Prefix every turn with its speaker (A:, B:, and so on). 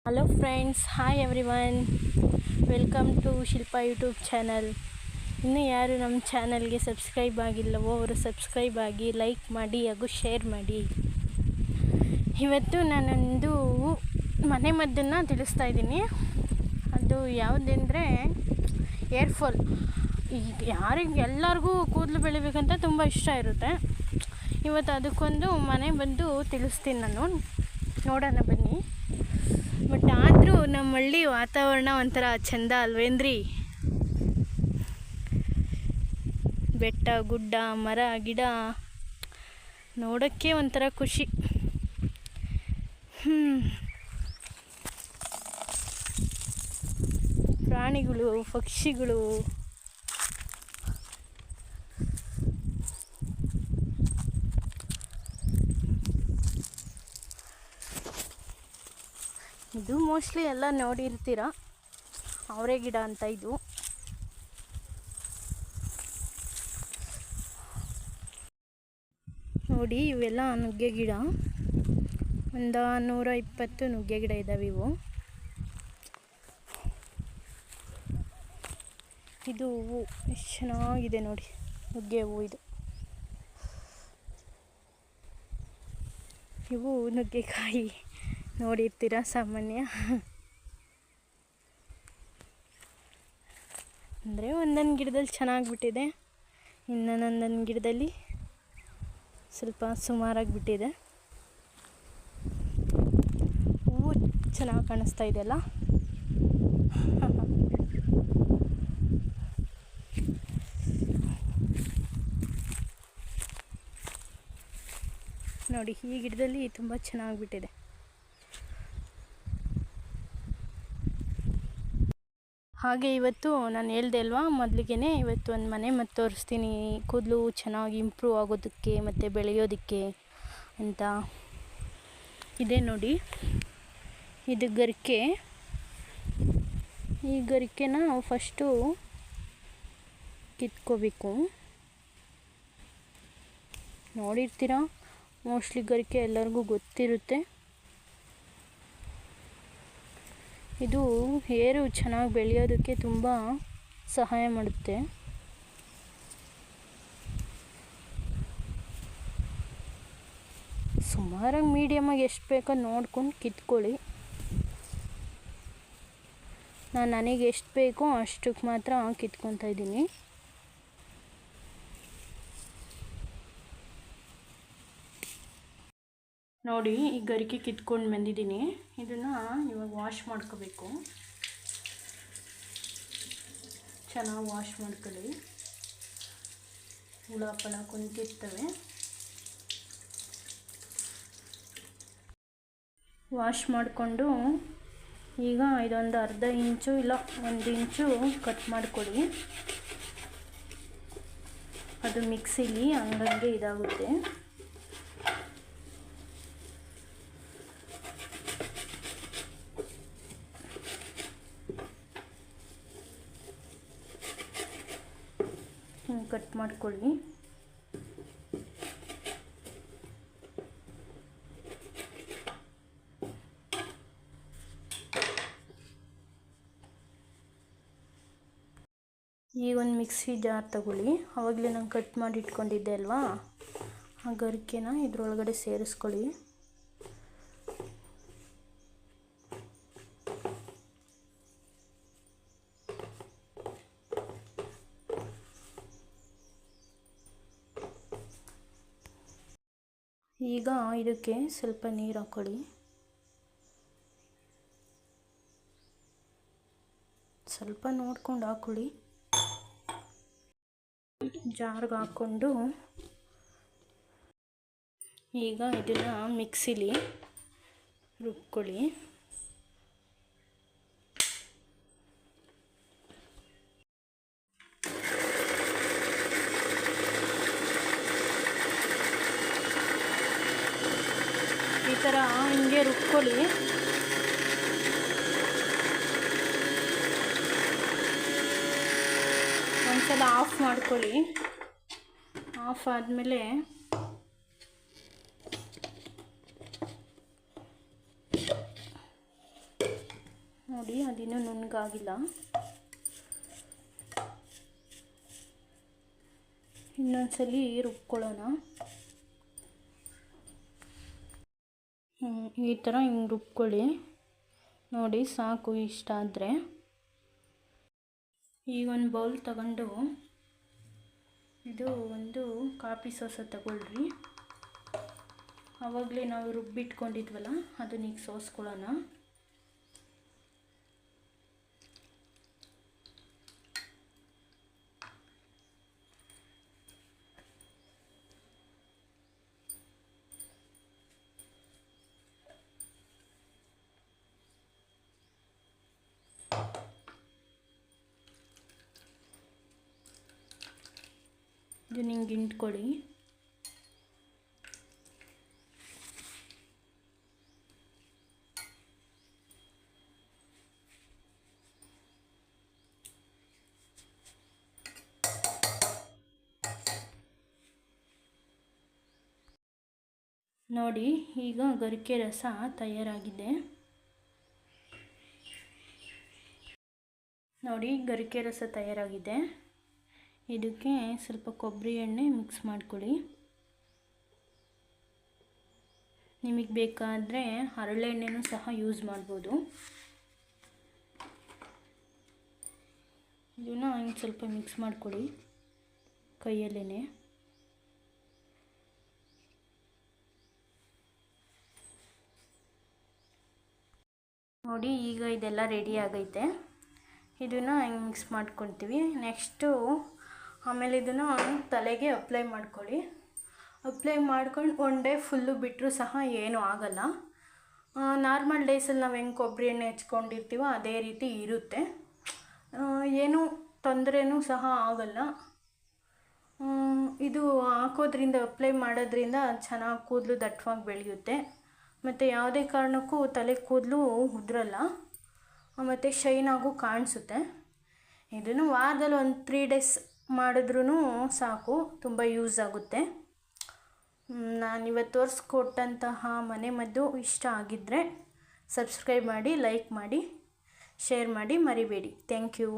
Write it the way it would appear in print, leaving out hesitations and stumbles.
A: Hello friends, hi everyone, welcome to Shilpa YouTube channel. ಇನ್ನೂ ಯಾರು ನಮ್ಮ ಚಾನಲ್ಗೆ ಸಬ್ಸ್ಕ್ರೈಬ್ ಆಗಿಲ್ಲವೋ ಅವರು ಸಬ್ಸ್ಕ್ರೈಬ್ ಆಗಿ, ಲೈಕ್ ಮಾಡಿ ಹಾಗೂ ಶೇರ್ ಮಾಡಿ. ಇವತ್ತು ನಾನೊಂದು ಮನೆ ಮದ್ದನ್ನು ತಿಳಿಸ್ತಾ ಇದ್ದೀನಿ. ಅದು ಯಾವುದೆಂದರೆ ಏರ್ಫಾಲ್. ಈಗ ಎಲ್ಲರಿಗೂ ಕೂದಲು ಬೆಳಿಬೇಕಂತ ತುಂಬ ಇಷ್ಟ ಇರುತ್ತೆ. ಇವತ್ತು ಅದಕ್ಕೊಂದು ಮನೆ ಬಂದು ತಿಳಿಸ್ತೀನಿ ನಾನು. ನೋಡೋಣ ಬನ್ನಿ. ಬಟ್ ಆದರೂ ನಮ್ಮ ಹಳ್ಳಿ ವಾತಾವರಣ ಒಂಥರ ಚೆಂದ ಅಲ್ವೇನ್ರಿ? ಬೆಟ್ಟ ಗುಡ್ಡ ಮರ ಗಿಡ ನೋಡೋಕ್ಕೆ ಒಂಥರ ಖುಷಿ. ಪ್ರಾಣಿಗಳು, ಪಕ್ಷಿಗಳು, ಇದು ಮೋಸ್ಟ್ಲಿ ಎಲ್ಲ ನೋಡಿರ್ತೀರ. ಅವರೇ ಗಿಡ ಅಂತ ಇದು. ನೋಡಿ, ಇವೆಲ್ಲ ನುಗ್ಗೆ ಗಿಡ. ಒಂದು 120 ನುಗ್ಗೆ ಗಿಡ ಇದ್ದಾವೆ ಇವು. ಇದು ಹೂವು ಎಷ್ಟು ಚೆನ್ನಾಗಿದೆ ನೋಡಿ, ನುಗ್ಗೆ ಹೂವು ಇದು. ಇವು ನುಗ್ಗೆಕಾಯಿ ನೋಡಿರ್ತೀರ ಸಾಮಾನ್ಯ. ಅಂದರೆ ಒಂದೊಂದು ಗಿಡದಲ್ಲಿ ಚೆನ್ನಾಗಿ ಬಿಟ್ಟಿದೆ, ಇನ್ನೊಂದೊಂದು ಗಿಡದಲ್ಲಿ ಸ್ವಲ್ಪ ಸುಮಾರಾಗಿ ಬಿಟ್ಟಿದೆ. ಹೂವು ಚೆನ್ನಾಗಿ ಕಾಣಿಸ್ತಾ ಇದೆಯಲ್ಲ. ನೋಡಿ, ಈ ಗಿಡದಲ್ಲಿ ತುಂಬ ಚೆನ್ನಾಗಿ ಬಿಟ್ಟಿದೆ. ಹಾಗೆ ಇವತ್ತು ನಾನು ಹೇಳ್ದೆ ಅಲ್ವಾ ಮೊದಲಿಗೆ, ಇವತ್ತು ಒಂದು ಮನೆ ಮತ್ತು ತೋರಿಸ್ತೀನಿ, ಕೂದಲು ಚೆನ್ನಾಗಿ ಇಂಪ್ರೂವ್ ಆಗೋದಕ್ಕೆ ಮತ್ತು ಬೆಳೆಯೋದಕ್ಕೆ ಅಂತ. ಇದೆ ನೋಡಿ, ಇದು ಗರಿಕೆ. ಈ ಗರಿಕೆನ ನಾವು ಫಸ್ಟು ಕಿತ್ಕೋಬೇಕು. ನೋಡಿರ್ತೀರ ಮೋಸ್ಟ್ಲಿ, ಗರಿಕೆ ಎಲ್ಲರಿಗೂ ಗೊತ್ತಿರುತ್ತೆ. ಇದು ಹೇರು ಚೆನ್ನಾಗಿ ಬೆಳೆಯೋದಕ್ಕೆ ತುಂಬ ಸಹಾಯ ಮಾಡುತ್ತೆ. ಸುಮಾರಾಗಿ ಮೀಡಿಯಮಾಗಿ ಎಷ್ಟು ಬೇಕೋ ನೋಡ್ಕೊಂಡು ಕಿತ್ಕೊಳ್ಳಿ. ನನಗೆ ಎಷ್ಟು ಬೇಕೋ ಅಷ್ಟಕ್ಕೆ ಮಾತ್ರ ಕಿತ್ಕೊತಾ ಇದ್ದೀನಿ. ನೋಡಿ, ಈ ಗರಿಕೆ ಕಿತ್ಕೊಂಡು ಬಂದಿದ್ದೀನಿ. ಇದನ್ನು ಇವಾಗ ವಾಶ್ ಮಾಡ್ಕೋಬೇಕು. ಚೆನ್ನಾಗಿ ವಾಶ್ ಮಾಡ್ಕೊಳ್ಳಿ. ಹುಳ ಪಳ ಕುಂತಿರ್ತವೆ. ವಾಶ್ ಮಾಡಿಕೊಂಡು ಈಗ ಇದೊಂದು ಅರ್ಧ ಇಂಚು ಇಲ್ಲ 1 ಇಂಚು ಕಟ್ ಮಾಡಿಕೊಡಿ. ಅದು ಮಿಕ್ಸಿಲಿ ಹಂಗಂಗೆ ಇದಾಗುತ್ತೆ. ಕಟ್ ಮಾಡ್ಕೊಳ್ಳಿ. ಈಗ ಒಂದು ಮಿಕ್ಸಿ ಜಾರ್ ತಗೊಳ್ಳಿ. ಆವಾಗಲೇ ನಾನು ಕಟ್ ಮಾಡಿ ಇಟ್ಕೊಂಡಿದ್ದೆ ಅಲ್ವಾ, ಆ ಗರಿಕೆನ ಇದ್ರೊಳಗಡೆ ಸೇರಿಸ್ಕೊಳ್ಳಿ. ಈಗ ಇದಕ್ಕೆ ಸ್ವಲ್ಪ ನೀರು ಹಾಕ್ಕೊಳ್ಳಿ. ಸ್ವಲ್ಪ ನೋಡ್ಕೊಂಡು ಹಾಕ್ಕೊಳ್ಳಿ. ಜಾರ್ಗೆ ಹಾಕ್ಕೊಂಡು ಈಗ ಇದನ್ನು ಮಿಕ್ಸಿಲಿ ರುಬ್ಕೊಳ್ಳಿ. ಈ ಥರ ಹಿಂಗೆ ರುಬ್ಕೊಳ್ಳಿ. ಒಂದ್ಸಲ ಆಫ್ ಮಾಡ್ಕೊಳ್ಳಿ. ಆಫ್ ಆದಮೇಲೆ ನೋಡಿ ಅದಿನ್ನೂ ನುಣ್ಣಗಾಗಿಲ್ಲ. ಇನ್ನೊಂದ್ಸಲಿ ರುಬ್ಕೊಳ್ಳೋಣ. ಈ ಥರ ಹಿಂಗೆ ರುಬ್ಕೊಳ್ಳಿ. ನೋಡಿ ಸಾಕು ಇಷ್ಟ ಆದರೆ. ಈಗ ಒಂದು ಬೌಲ್ ತಗೊಂಡು ಇದು ಒಂದು ಕಾಫಿ ಸೋಸ ತಗೊಳ್ರಿ. ಆವಾಗಲೇ ನಾವು ರುಬ್ಬಿಟ್ಕೊಂಡಿದ್ವಲ್ಲ ಅದನ್ನ ಈಗ ಸೋಸ್ಕೊಳ್ಳೋಣ. ಇದು ನಿಂಗೆ ಇಂಟ್ಕೊಳ್ಳಿ. ನೋಡಿ ಈಗ ಗರಿಕೆ ರಸ ತಯಾರಾಗಿದೆ. ನೋಡಿ ಗರಿಕೆ ರಸ ತಯಾರಾಗಿದೆ. ಇದಕ್ಕೆ ಸ್ವಲ್ಪ ಕೊಬ್ಬರಿ ಎಣ್ಣೆ ಮಿಕ್ಸ್ ಮಾಡ್ಕೊಳ್ಳಿ. ನಿಮಗೆ ಬೇಕಾದರೆ ಹರಳೆಣ್ಣೆನೂ ಸಹ ಯೂಸ್ ಮಾಡ್ಬೋದು. ಇದನ್ನು ಹಿಂಗೆ ಸ್ವಲ್ಪ ಮಿಕ್ಸ್ ಮಾಡ್ಕೊಳ್ಳಿ ಕೈಯಲ್ಲೇ. ನೋಡಿ ಈಗ ಇದೆಲ್ಲ ರೆಡಿ ಆಗೈತೆ. ಇದನ್ನು ಹಿಂಗೆ ಮಿಕ್ಸ್ ಮಾಡ್ಕೊತೀವಿ. ನೆಕ್ಸ್ಟು ಆಮೇಲೆ ಇದನ್ನು ತಲೆಗೆ ಅಪ್ಲೈ ಮಾಡ್ಕೊಳ್ಳಿ. ಅಪ್ಲೈ ಮಾಡ್ಕೊಂಡು ಒನ್ ಡೇ ಫುಲ್ಲು ಬಿಟ್ಟರೂ ಸಹ ಏನೂ ಆಗಲ್ಲ. ನಾರ್ಮಲ್ ಡೇಸಲ್ಲಿ ನಾವು ಹೆಂಗೆ ಕೊಬ್ಬರಿ ಎಣ್ಣೆ ಹಚ್ಕೊಂಡಿರ್ತೀವೋ ಅದೇ ರೀತಿ ಇರುತ್ತೆ. ಏನೂ ತೊಂದರೆನೂ ಸಹ ಆಗಲ್ಲ. ಇದು ಹಾಕೋದ್ರಿಂದ ಅಪ್ಲೈ ಮಾಡೋದ್ರಿಂದ ಚೆನ್ನಾಗಿ ಕೂದಲು ದಟ್ಟವಾಗಿ ಬೆಳೆಯುತ್ತೆ. ಮತ್ತು ಯಾವುದೇ ಕಾರಣಕ್ಕೂ ತಲೆ ಕೂದಲು ಉದುರಲ್ಲ ಮತ್ತು ಶೈನಾಗೂ ಕಾಣಿಸುತ್ತೆ. ಇದನ್ನು ವಾರದಲ್ಲಿ ಒಂದು 3 ಡೇಸ್ ಮಾಡಿದ್ರೂ ಸಾಕು, ತುಂಬ ಯೂಸ್ ಆಗುತ್ತೆ. ನಾನಿವತ್ತು ತೋರಿಸ್ಕೊಟ್ಟಂತಹ ಮನೆಮದ್ದು ಇಷ್ಟ ಆಗಿದ್ದರೆ ಸಬ್ಸ್ಕ್ರೈಬ್ ಮಾಡಿ, ಲೈಕ್ ಮಾಡಿ, ಶೇರ್ ಮಾಡಿ ಮರಿಬೇಡಿ. Thank you.